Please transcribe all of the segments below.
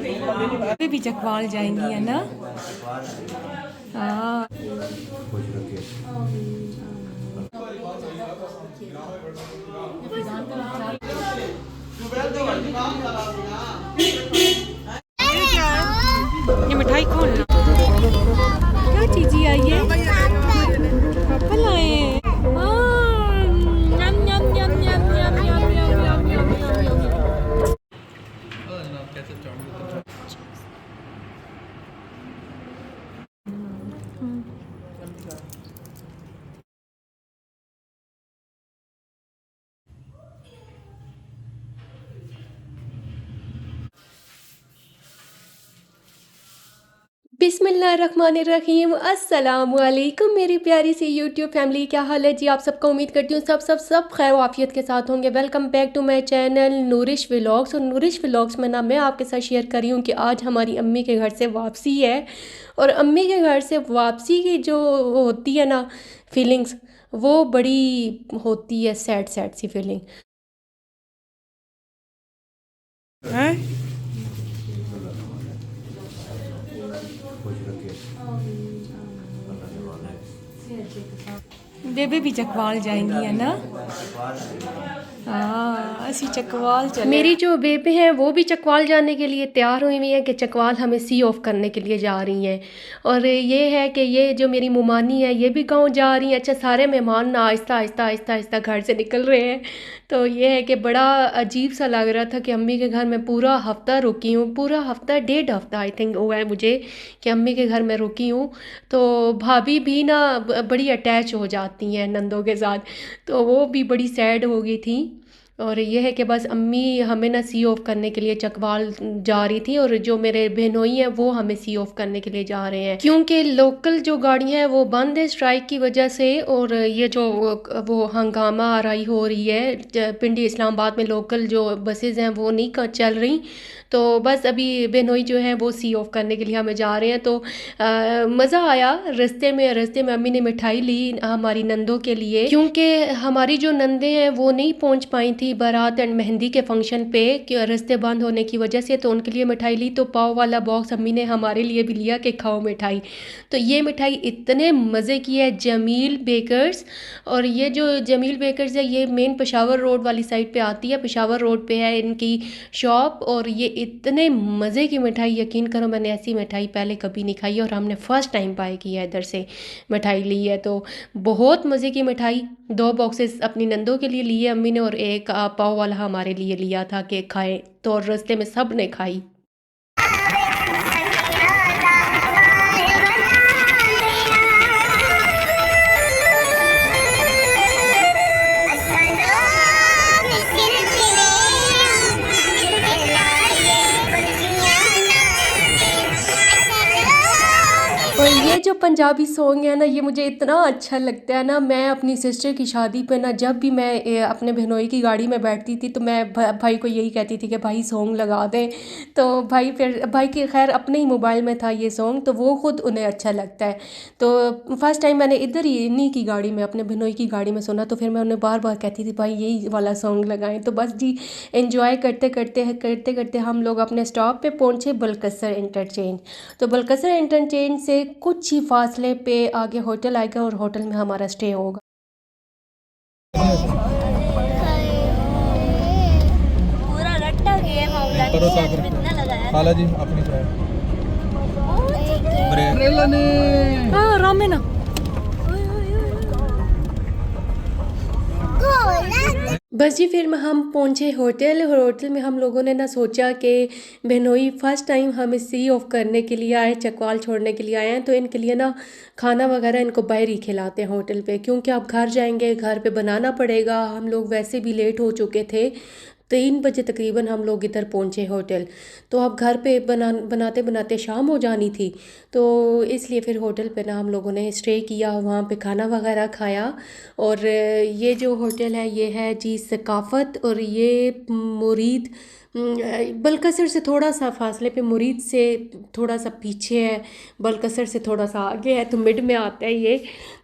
पे भी चकवाल जाएंगी है ना। हाँ ये मिठाई कौन ला क्या चीज़ आई है पापा लाए हैं। हाँ, यम यम यम यम यम यम यम यम यम यम यम यम। बिस्मिल्लाहिर्रहमानिर्रहीम अस्सलाम वालेकुम मेरी प्यारी सी यूट्यूब फैमिली, क्या हाल है जी आप सबका। उम्मीद करती हूँ सब खैर वाफियत के साथ होंगे। Welcome back to my channel Noorish vlogs. और नूरिश व्लॉग्स में ना मैं आपके साथ शेयर कर रही हूँ कि आज हमारी अम्मी के घर से वापसी है। और अम्मी के घर से वापसी की जो होती है ना फीलिंग्स, वो बड़ी होती है सैड सैड सी फीलिंग। बेबे भी चकवाल जाएंगी है ना। हाँ असी चकवाल चले। मेरी जो बेबे हैं वो भी चकवाल जाने के लिए तैयार हुई हुई हैं कि चकवाल हमें सी ऑफ करने के लिए जा रही हैं। और ये है कि ये जो मेरी मुमानी है ये भी गांव जा रही हैं। अच्छा, सारे मेहमान ना आहिस्ता आहिस्ता आहिस्ता आहिस्ता घर से निकल रहे हैं। तो ये है कि बड़ा अजीब सा लग रहा था कि अम्मी के घर में पूरा हफ्ता रुकी हूँ, पूरा हफ्ता 1.5 हफ्ता आई थिंक हुआ है मुझे कि अम्मी के घर में रुकी हूँ। तो भाभी भी ना बड़ी अटैच हो जाती हैं नंदों के साथ, तो वो भी बड़ी सैड हो गई थी। और ये है कि बस अम्मी हमें ना सी ऑफ करने के लिए चकवाल जा रही थी, और जो मेरे बहनोई हैं वो हमें सी ऑफ करने के लिए जा रहे हैं क्योंकि लोकल जो गाड़ियां हैं वो बंद है स्ट्राइक की वजह से। और ये जो वो हंगामा आराई हो रही है पिंडी इस्लामाबाद में, लोकल जो बसेज हैं वो नहीं चल रही। तो बस अभी बहनोई जो है वो सी ऑफ करने के लिए हमें जा रहे हैं। तो मज़ा आया रास्ते में अम्मी ने मिठाई ली हमारी नंदों के लिए, क्योंकि हमारी जो नंदे हैं वो नहीं पहुंच पाई थी बारात एंड मेहंदी के फंक्शन पे कि रास्ते बंद होने की वजह से। तो उनके लिए मिठाई ली, तो पाव वाला बॉक्स अम्मी ने हमारे लिए भी लिया कि खाओ मिठाई। तो ये मिठाई इतने मज़े की है जमील बेकर्स। और ये जो जमील बेकर्स है ये मेन पेशावर रोड वाली साइड पे आती है, पेशावर रोड पे है इनकी शॉप। और ये इतने मज़े की मिठाई, यकीन करो मैंने ऐसी मिठाई पहले कभी नहीं खाई है, और हमने फ़र्स्ट टाइम बाय की है इधर से मिठाई ली है। तो बहुत मज़े की मिठाई, 2 बॉक्सेस अपनी नंदों के लिए लिए अम्मी ने, और एक पाव वाला हमारे लिए लिया था कि खाएं। तो रास्ते में सब ने खाई। और ये जो पंजाबी सॉन्ग है ना ये मुझे इतना अच्छा लगता है ना। मैं अपनी सिस्टर की शादी पे ना जब भी मैं अपने बहनोई की गाड़ी में बैठती थी तो मैं भाई को यही कहती थी कि भाई सॉन्ग लगा दें। तो भाई फिर भाई के खैर अपने ही मोबाइल में था ये सॉन्ग, तो वो ख़ुद उन्हें अच्छा लगता है। तो फर्स्ट टाइम मैंने इधर ही इन्हीं की गाड़ी में अपने बहनोई की गाड़ी में सुना, तो फिर मैं उन्हें बार बार कहती थी भाई यही वाला सॉन्ग लगाएं। तो बस जी एंजॉय करते करते करते करते हम लोग अपने स्टॉप पे पहुँचे बलकसर इंटरचेंज। तो बलकसर इंटरचेंज से कुछ ही फासले पे आगे होटल आएगा और होटल में हमारा स्टे होगा। पूरा रट्टा गेम खाला जी अपनी हाँ रामेना बस जी फिर हम पहुंचे होटल, और होटल में हम लोगों ने ना सोचा कि बहनोई फ़र्स्ट टाइम हमें सी ऑफ करने के लिए आए, चकवाल छोड़ने के लिए आए हैं, तो इनके लिए ना खाना वगैरह इनको बाहर ही खिलाते हैं होटल पे, क्योंकि अब घर जाएंगे घर पे बनाना पड़ेगा। हम लोग वैसे भी लेट हो चुके थे, 3 बजे तकरीबन हम लोग इधर पहुंचे होटल। तो अब घर पे बनाते बनाते शाम हो जानी थी, तो इसलिए फिर होटल पे ना हम लोगों ने स्टे किया, वहाँ पे खाना वगैरह खाया। और ये जो होटल है ये है जी सकाफ़त, और ये मुरीद बलकसर से थोड़ा सा फासले पे, मुरीद से थोड़ा सा पीछे है, बलकसर से थोड़ा सा आगे है, तो मिड में आता है ये।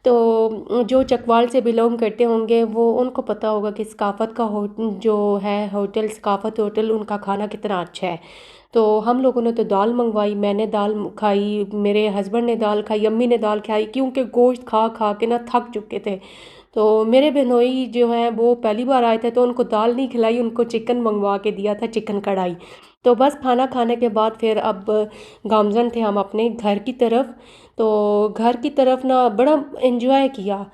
तो जो चकवाल से बिलोंग करते होंगे वो उनको पता होगा कि सकाफ़त का जो है होटल, सकाफ़त होटल, उनका खाना कितना अच्छा है। तो हम लोगों ने तो दाल मंगवाई, मैंने दाल खाई, मेरे हस्बैंड ने दाल खाई, अम्मी ने दाल खाई, क्योंकि गोश्त खा खा के ना थक चुके थे। तो मेरे बहनोई जो हैं वो पहली बार आए थे, तो उनको दाल नहीं खिलाई, उनको चिकन मंगवा के दिया था, चिकन कढ़ाई। तो बस खाना खाने के बाद फिर अब गामजन थे हम अपने घर की तरफ। तो घर की तरफ ना बड़ा इन्जॉय किया,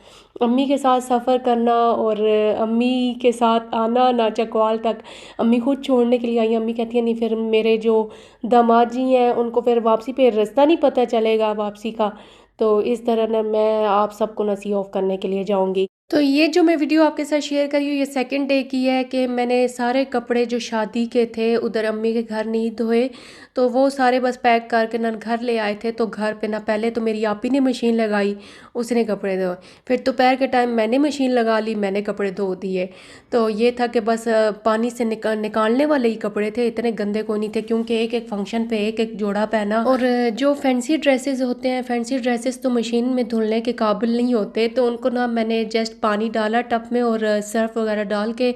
अम्मी के साथ सफ़र करना और अम्मी के साथ आना ना चकवाल तक। अम्मी खुद छोड़ने के लिए आई, अम्मी कहती हैं नहीं फिर मेरे जो दामाद जी हैं उनको फिर वापसी पे रास्ता नहीं पता चलेगा वापसी का। तो इस तरह ना मैं आप सबको ना सी ऑफ करने के लिए जाऊंगी। तो ये जो मैं वीडियो आपके साथ शेयर कर रही हूँ, ये सेकंड डे की है कि मैंने सारे कपड़े जो शादी के थे उधर अम्मी के घर नहीं धोए, तो वो सारे बस पैक करके ना घर ले आए थे। तो घर पे ना पहले तो मेरी आपी ने मशीन लगाई, उसने कपड़े धोए, फिर दोपहर के टाइम मैंने मशीन लगा ली, मैंने कपड़े धो दिए। तो ये था कि बस पानी से निकालने वाले ही कपड़े थे, इतने गंदे को नहीं थे, क्योंकि एक एक फंक्शन पे एक एक जोड़ा पहना। और जो फैंसी ड्रेसेस होते हैं, फैंसी ड्रेसेस तो मशीन में धुलने के काबिल नहीं होते, तो उनको ना मैंने जस्ट पानी डाला टब में और सर्फ वगैरह डाल के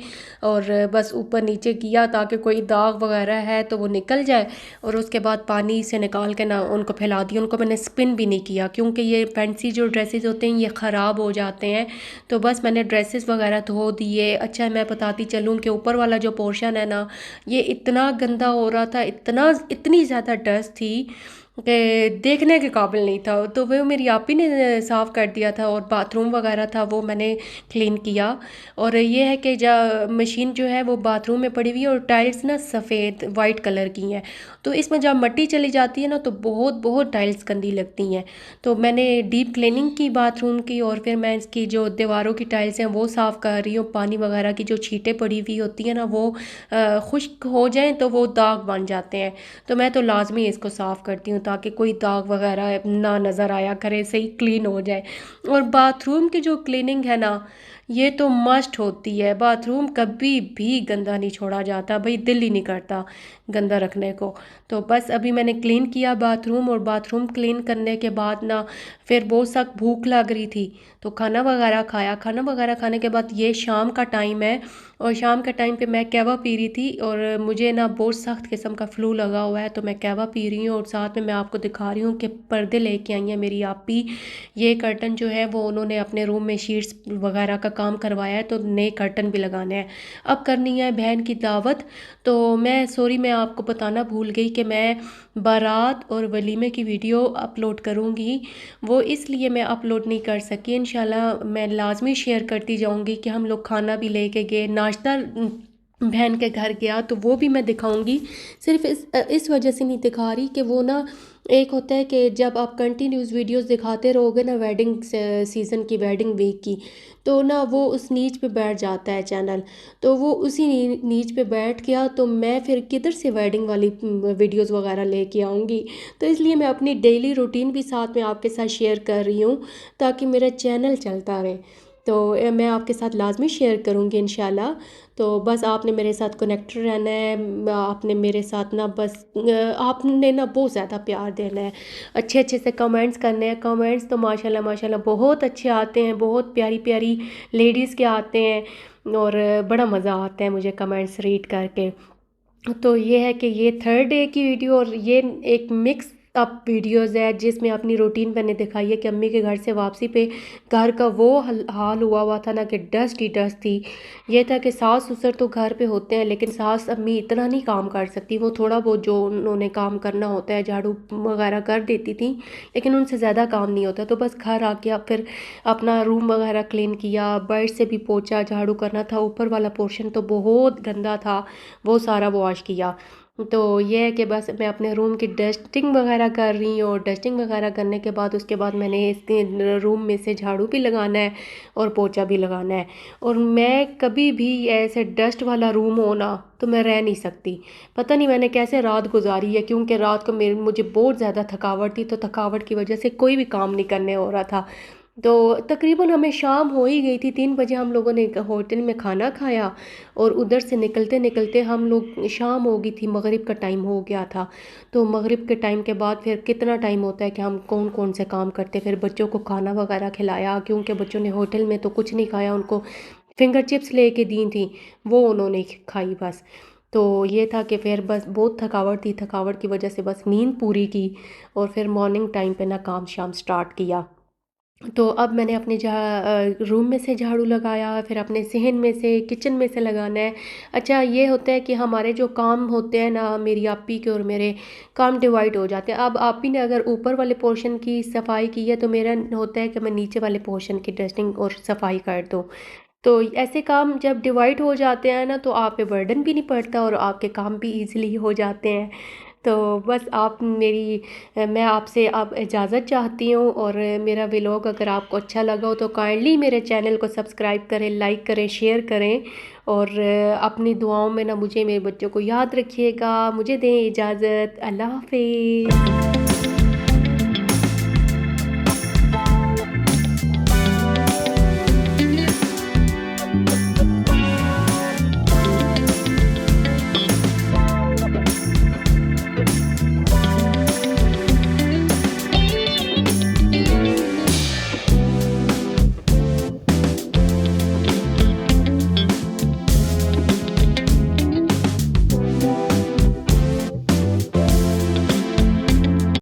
और बस ऊपर नीचे किया ताकि कोई दाग वगैरह है तो वो निकल जाए। और उसके बाद पानी से निकाल के ना उनको फैला दिया। उनको मैंने स्पिन भी नहीं किया, क्योंकि ये फैंसी जो ड्रेसेस होते हैं ये ख़राब हो जाते हैं। तो बस मैंने ड्रेसेस वगैरह धो दिए। अच्छा, मैं बताती चलूँ कि ऊपर वाला जो पोर्शन है ना, ये इतना गंदा हो रहा था, इतनी ज़्यादा डस्ट थी कि देखने के काबिल नहीं था। तो वो मेरी आपी ने साफ़ कर दिया था, और बाथरूम वगैरह था वो मैंने क्लीन किया। और ये है कि मशीन जो है वो बाथरूम में पड़ी हुई है, और टाइल्स ना सफ़ेद वाइट कलर की हैं, तो इसमें जब मिट्टी चली जाती है ना तो बहुत बहुत टाइल्स गंदी लगती हैं। तो मैंने डीप क्लीनिंग की बाथरूम की, और फिर मैं इसकी जो दीवारों की टाइल्स हैं वो साफ़ कर रही हूँ। पानी वगैरह की जो छींटें पड़ी हुई होती हैं ना वो खुश्क हो जाएं तो वो दाग बन जाते हैं, तो मैं तो लाजमी इसको साफ़ करती हूँ ताकि कोई दाग वगैरह ना नज़र आया करे, सही क्लीन हो जाए। और बाथरूम की जो क्लीनिंग है ना, ये तो मस्ट होती है। बाथरूम कभी भी गंदा नहीं छोड़ा जाता भाई, दिल ही नहीं करता गंदा रखने को। तो बस अभी मैंने क्लीन किया बाथरूम, और बाथरूम क्लीन करने के बाद ना फिर बहुत सख्त भूख लग रही थी, तो खाना वगैरह खाया। खाना वगैरह खाने के बाद ये शाम का टाइम है, और शाम के टाइम पे मैं कहवा पी रही थी, और मुझे ना बहुत सख्त किस्म का फ्लू लगा हुआ है, तो मैं कहवा पी रही हूँ। और साथ में मैं आपको दिखा रही हूँ कि पर्दे लेके आई हैं मेरी आपी। ये कर्टन जो है वो उन्होंने अपने रूम में शीट्स वगैरह का काम करवाया है, तो नए कर्टन भी लगाने हैं। अब करनी है बहन की दावत। तो मैं आपको बताना भूल गई कि मैं बारात और वलीमे की वीडियो अपलोड करूँगी, वो इसलिए मैं अपलोड नहीं कर सकी। इंशाल्लाह मैं लाजमी शेयर करती जाऊँगी कि हम लोग खाना भी लेके गए, नाश्ता बहन के घर गया, तो वो भी मैं दिखाऊंगी। सिर्फ इस वजह से नहीं दिखा रही कि वो ना, एक होता है कि जब आप कंटिन्यूस वीडियोस दिखाते रहोगे ना वेडिंग सीज़न की, वेडिंग वीक की, तो ना वो उस नीच पे बैठ जाता है चैनल। तो वो उसी नीच पे बैठ गया, तो मैं फिर किधर से वेडिंग वाली वीडियोस वगैरह लेके आऊँगी। तो इसलिए मैं अपनी डेली रूटीन भी साथ में आपके साथ शेयर कर रही हूँ ताकि मेरा चैनल चलता रहे। तो मैं आपके साथ लाजमी शेयर करूँगी इंशाल्लाह। तो बस आपने मेरे साथ कनेक्टेड रहना है, आपने मेरे साथ ना बस आपने ना बहुत ज़्यादा प्यार देना है, अच्छे अच्छे से कमेंट्स करने हैं। कमेंट्स तो माशाल्लाह माशाल्लाह बहुत अच्छे आते हैं, बहुत प्यारी प्यारी लेडीज़ के आते हैं, और बड़ा मज़ा आता है मुझे कमेंट्स रीड करके। तो ये है कि ये थर्ड डे की वीडियो, और ये एक मिक्स अप वीडियोज़ है जिसमें अपनी रूटीन मैंने दिखाई है कि अम्मी के घर से वापसी पे घर का वो हाल हुआ था ना कि डस्ट ही डस्ट थी। ये था कि सास ससुर तो घर पे होते हैं, लेकिन सास अम्मी इतना नहीं काम कर सकती, वो थोड़ा बहुत जो उन्होंने काम करना होता है झाड़ू वगैरह कर देती थी, लेकिन उनसे ज़्यादा काम नहीं होता। तो बस घर आके फिर अपना रूम वगैरह क्लीन किया, बेड से भी पोंछा, झाड़ू करना था, ऊपर वाला पोर्शन तो बहुत गंदा था, वो सारा वॉश किया। तो ये है कि बस मैं अपने रूम की डस्टिंग वगैरह कर रही हूँ, और डस्टिंग वगैरह करने के बाद उसके बाद मैंने इस रूम में से झाड़ू भी लगाना है और पोंछा भी लगाना है। और मैं कभी भी ऐसे डस्ट वाला रूम हो ना तो मैं रह नहीं सकती। पता नहीं मैंने कैसे रात गुजारी है, क्योंकि रात को मुझे बहुत ज़्यादा थकावट थी, तो थकावट की वजह से कोई भी काम नहीं करने हो रहा था। तो तकरीबन हमें शाम हो ही गई थी, 3 बजे हम लोगों ने होटल में खाना खाया और उधर से निकलते निकलते हम लोग शाम हो गई थी, मगरिब का टाइम हो गया था। तो मगरिब के टाइम के बाद फिर कितना टाइम होता है कि हम कौन कौन से काम करते, फिर बच्चों को खाना वगैरह खिलाया, क्योंकि बच्चों ने होटल में तो कुछ नहीं खाया, उनको फिंगर चिप्स लेके दी थी, वो उन्होंने खाई बस। तो ये था कि फिर बस बहुत थकावट थी, थकावट की वजह से बस नींद पूरी की और फिर मॉर्निंग टाइम पे ना काम शाम स्टार्ट किया। तो अब मैंने अपने रूम में से झाड़ू लगाया, फिर अपने सहन में से, किचन में से लगाना है। अच्छा ये होता है कि हमारे जो काम होते हैं ना, मेरी आपी के और मेरे काम डिवाइड हो जाते हैं। अब आपी ने अगर ऊपर वाले पोर्शन की सफाई की है तो मेरा होता है कि मैं नीचे वाले पोर्शन की डस्टिंग और सफाई कर दूँ। तो ऐसे काम जब डिवाइड हो जाते हैं ना तो आप पे बर्डन भी नहीं पड़ता और आपके काम भी इजीली हो जाते हैं। तो बस आप मैं आपसे अब इजाज़त चाहती हूँ, और मेरा व्लॉग अगर आपको अच्छा लगा हो तो काइंडली मेरे चैनल को सब्सक्राइब करें, लाइक करें, शेयर करें, और अपनी दुआओं में ना मुझे, मेरे बच्चों को याद रखिएगा। मुझे दें इजाज़त। अल्लाह हाफ़िज़।